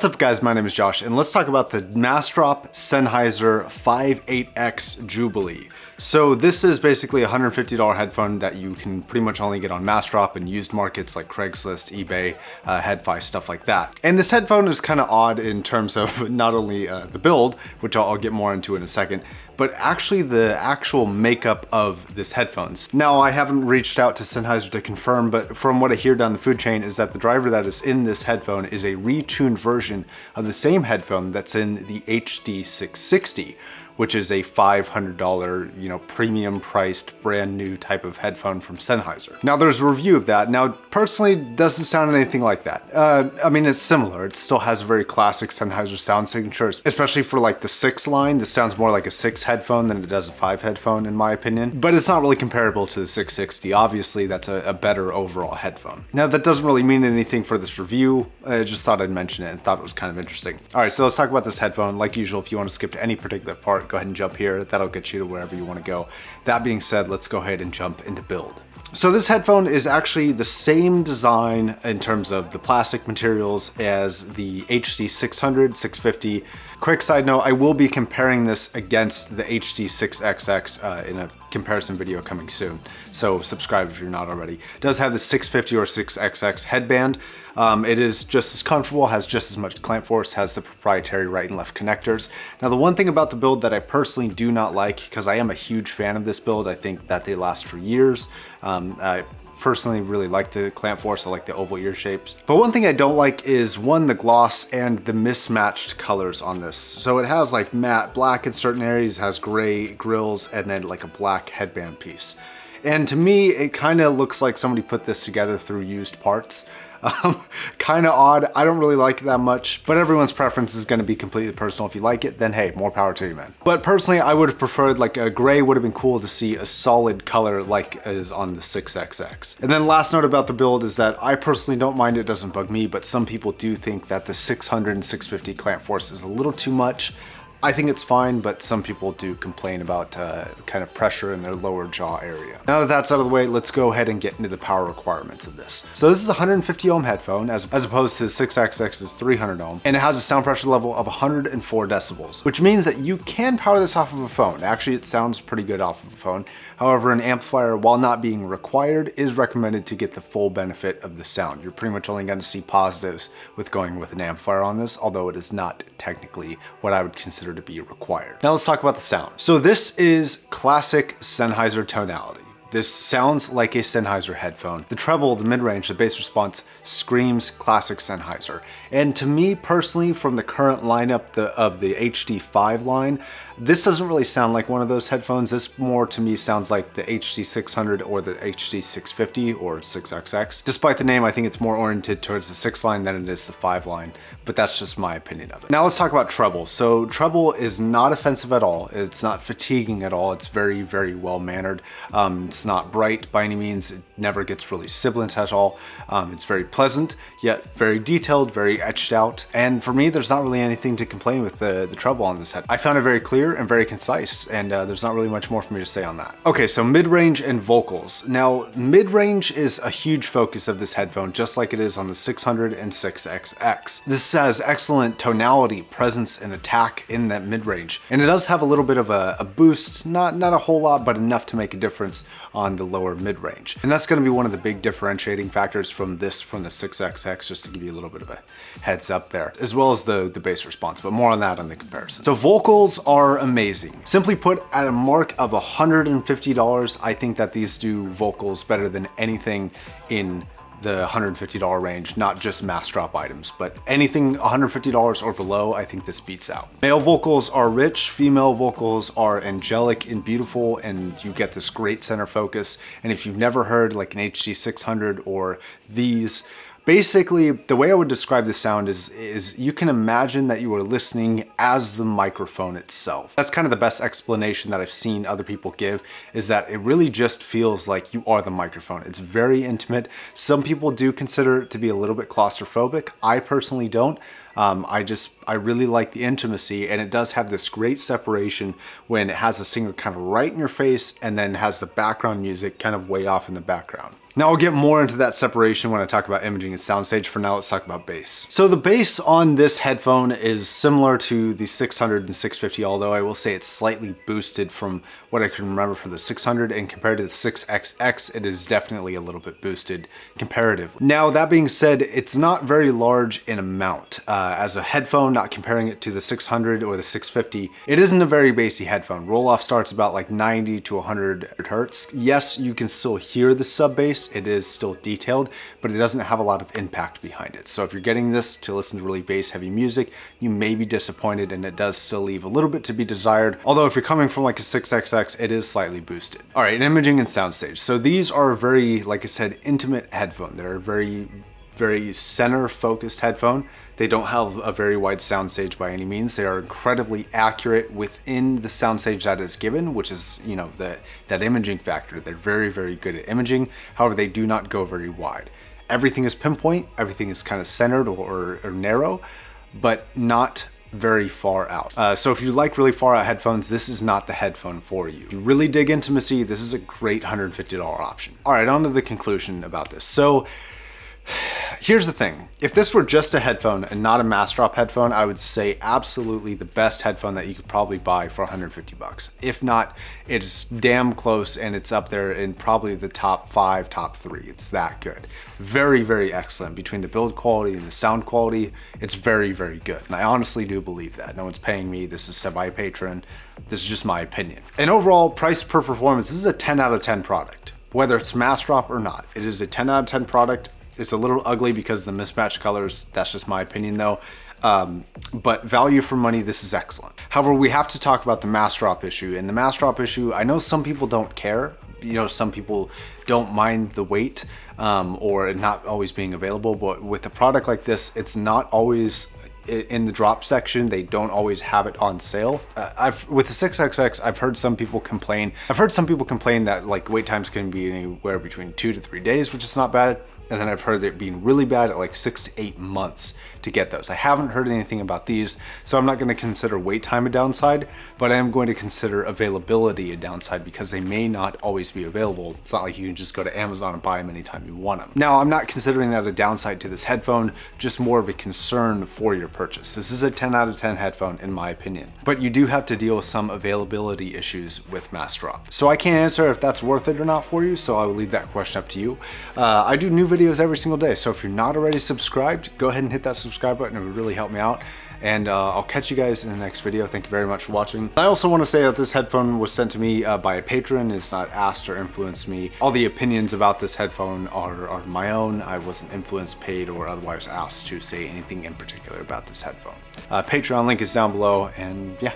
What's up guys, my name is Josh and let's talk about the Massdrop Sennheiser 58X Jubilee. So this is basically a $150 headphone that you can pretty much only get on Massdrop and used markets like Craigslist, eBay, Headfi, stuff like that. And this headphone is kind of odd in terms of not only the build, which I'll get more into in a second, but actually the actual makeup of this headphones. Now I haven't reached out to Sennheiser to confirm, but from what I hear down the food chain is that the driver that is in this headphone is a retuned version of the same headphone that's in the HD660, which is a $500, premium priced brand new type of headphone from Sennheiser. Now there's a review of that. Now personally, it doesn't sound anything like that. I mean, it's similar. It still has a very classic Sennheiser sound signature, especially for like the 6 line. This sounds more like a 6 headphone than it does a 5 headphone in my opinion, but it's not really comparable to the 660. Obviously that's a better overall headphone. Now that doesn't really mean anything for this review. I just thought I'd mention it and thought it was kind of interesting. All right, so let's talk about this headphone. Like usual, if you want to skip to any particular part, go ahead and jump here. That'll get you to wherever you want to go. That being said, let's go ahead and jump into build. So this headphone is actually the same design in terms of the plastic materials as the HD600, 650. Quick side note, I will be comparing this against the HD6XX in a comparison video coming soon. So subscribe if you're not already. It does have the 650 or 6XX headband. It is just as comfortable, has just as much clamp force, has the proprietary right and left connectors. Now the one thing about the build that I personally do not like, because I am a huge fan of this build, I think that they last for years. I personally really like the clamp force, I like the oval ear shapes. But one thing I don't like is one, the gloss and the mismatched colors on this. So it has like matte black in certain areas, has gray grills, and then like a black headband piece. And to me, it kind of looks like somebody put this together through used parts. Kind of odd. I don't really like it that much, but everyone's preference is going to be completely personal. If you like it, then hey, more power to you, man. But personally, I would have preferred like a gray. Would have been cool to see a solid color like is on the 6XX. And then last note about the build is that I personally don't mind. It doesn't bug me, but some people do think that the 600 and 650 clamp force is a little too much. I think it's fine, but some people do complain about kind of pressure in their lower jaw area. Now that that's out of the way, let's go ahead and get into the power requirements of this. So this is a 150 ohm headphone as opposed to the 6XX's 300 ohm, and it has a sound pressure level of 104 decibels, which means that you can power this off of a phone. Actually, it sounds pretty good off of a phone. However, an amplifier, while not being required, is recommended to get the full benefit of the sound. You're pretty much only going to see positives with going with an amplifier on this, although it is not technically what I would consider to be required. Now let's talk about the sound. So this is classic Sennheiser tonality. This sounds like a Sennheiser headphone. The treble, the mid-range, the bass response screams classic Sennheiser. And to me personally, from the current lineup of the HD5 line, this doesn't really sound like one of those headphones. This more to me sounds like the HD600 or the HD650 or 6XX. Despite the name, I think it's more oriented towards the 6 line than it is the 5 line, but that's just my opinion of it. Now let's talk about treble. So treble is not offensive at all. It's not fatiguing at all. It's very, very well mannered. It's not bright by any means. It never gets really sibilant at all. It's very pleasant, yet very detailed, very etched out. And for me, there's not really anything to complain with the treble on this head. I found it very clear and very concise, and there's not really much more for me to say on that. Okay, so mid-range and vocals. Now, mid-range is a huge focus of this headphone, just like it is on the 600 and 6XX. This has excellent tonality, presence, and attack in that mid-range, and it does have a little bit of a boost, not a whole lot, but enough to make a difference on the lower mid-range. And that's going to be one of the big differentiating factors from the 6XX, just to give you a little bit of a heads up there, as well as the bass response, but more on that on the comparison. So vocals are amazing. Simply put, at a mark of $150, I think that these do vocals better than anything in the $150 range, not just Massdrop items, but anything $150 or below, I think this beats out. Male vocals are rich, female vocals are angelic and beautiful, and you get this great center focus. And if you've never heard like an HD600 or these, basically, the way I would describe the sound is you can imagine that you are listening as the microphone itself. That's kind of the best explanation that I've seen other people give, is that it really just feels like you are the microphone. It's very intimate. Some people do consider it to be a little bit claustrophobic. I personally don't. I really like the intimacy, and it does have this great separation when it has a singer kind of right in your face and then has the background music kind of way off in the background. Now I'll get more into that separation when I talk about imaging and soundstage. For now, let's talk about bass. So the bass on this headphone is similar to the 600 and 650, although I will say it's slightly boosted from what I can remember for the 600, and compared to the 6XX, it is definitely a little bit boosted comparatively. Now that being said, it's not very large in amount. As a headphone, not comparing it to the 600 or the 650, it isn't a very bassy headphone. Roll-off starts about like 90 to 100 hertz. Yes, you can still hear the sub bass. It is still detailed, but it doesn't have a lot of impact behind it. So if you're getting this to listen to really bass heavy music, you may be disappointed, and it does still leave a little bit to be desired. Although if you're coming from like a 6XX, it is slightly boosted. All right, imaging and soundstage. So these are very, like I said, intimate headphone. They're very center focused headphone. They don't have a very wide soundstage by any means. They are incredibly accurate within the soundstage that is given, which is, you know, that imaging factor. They're very good at imaging. However, they do not go very wide. Everything is pinpoint, everything is kind of centered or narrow, but not very far out. So if you like really far out headphones, this is not the headphone for you. If you really dig intimacy, this is a great $150 option. All right, on to the conclusion about this. So here's the thing. If this were just a headphone and not a Massdrop headphone, I would say absolutely the best headphone that you could probably buy for 150 bucks. If not, it's damn close, and it's up there in probably the top 5, top 3. It's that good. Very excellent. Between the build quality and the sound quality, it's very good. And I honestly do believe that. No one's paying me. This is semi-patron. This is just my opinion. And overall, price per performance, this is a 10 out of 10 product. Whether it's Massdrop or not, it is a 10 out of 10 product. It's a little ugly because of the mismatched colors. That's just my opinion though. But value for money, this is excellent. However, we have to talk about the Massdrop issue. And the Massdrop issue, I know some people don't care. You know, some people don't mind the weight or it not always being available. But with a product like this, it's not always in the drop section. They don't always have it on sale. With the 6XX, I've heard some people complain. I've heard some people complain that like wait times can be anywhere between 2 to 3 days, which is not bad. And then I've heard it being really bad at like 6 to 8 months to get those. I haven't heard anything about these, so I'm not going to consider wait time a downside, but I am going to consider availability a downside because they may not always be available. It's not like you can just go to Amazon and buy them anytime you want them. Now, I'm not considering that a downside to this headphone, just more of a concern for your purchase. This is a 10 out of 10 headphone in my opinion, but you do have to deal with some availability issues with Massdrop. So I can't answer if that's worth it or not for you, so I will leave that question up to you. I do new videos every single day, so if you're not already subscribed, go ahead and hit that subscribe button. It would really help me out, and I'll catch you guys in the next video. Thank you very much for watching. I also want to say that this headphone was sent to me by a patron. It's not asked or influenced me. All the opinions about this headphone are my own. I wasn't influenced, paid, or otherwise asked to say anything in particular about this headphone. Patreon link is down below, and yeah.